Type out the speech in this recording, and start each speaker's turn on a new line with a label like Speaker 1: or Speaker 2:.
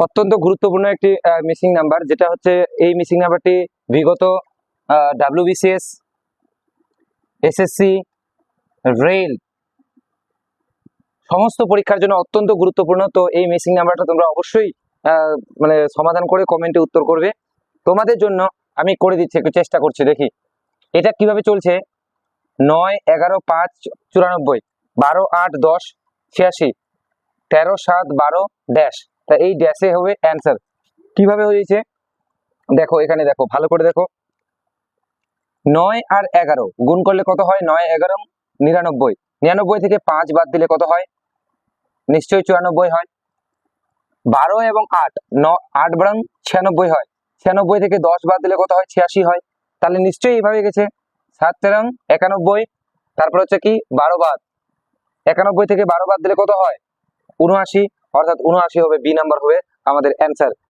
Speaker 1: অত্যন্ত গুরুত্বপূর্ণ একটি মিসিং নাম্বার, যেটা হচ্ছে এই মিসিং নাম্বারটি বিগত WBCS, SSC, রেল সমস্ত পরীক্ষার জন্য অত্যন্ত গুরুত্বপূর্ণ। তো এই মিসিং নাম্বারটা তোমরা অবশ্যই মানে সমাধান করে কমেন্টে উত্তর করবে। তোমাদের জন্য আমি করে দিচ্ছি, একটু চেষ্টা করছি, দেখি এটা কিভাবে চলছে। 9, 11, 5, 94, 12, 8, 10, 86, 13, 7, 12 ড্যাশ। তা এই ড্যাশে হবে অ্যান্সার। কিভাবে হয়েছে দেখো, এখানে দেখো, ভালো করে দেখো। 9 আর 11 গুণ করলে কত হয়? 9, 11, 99। 99 থেকে 5 বাদ দিলে কত হয়? নিশ্চয়ই 94 হয়। 12 এবং 8, 8 বরং 96 হয়। 96 থেকে 10 বাদ দিলে কত হয়? 86 হয়। তাহলে নিশ্চয়ই এইভাবে গেছে। 7 তেরং 91, তারপর হচ্ছে কি 12 বাদ, 91 থেকে 12 বাদ দিলে কত হয়? 79, অর্থাৎ 79 হবে, বি নাম্বার হবে আমাদের অ্যান্সার।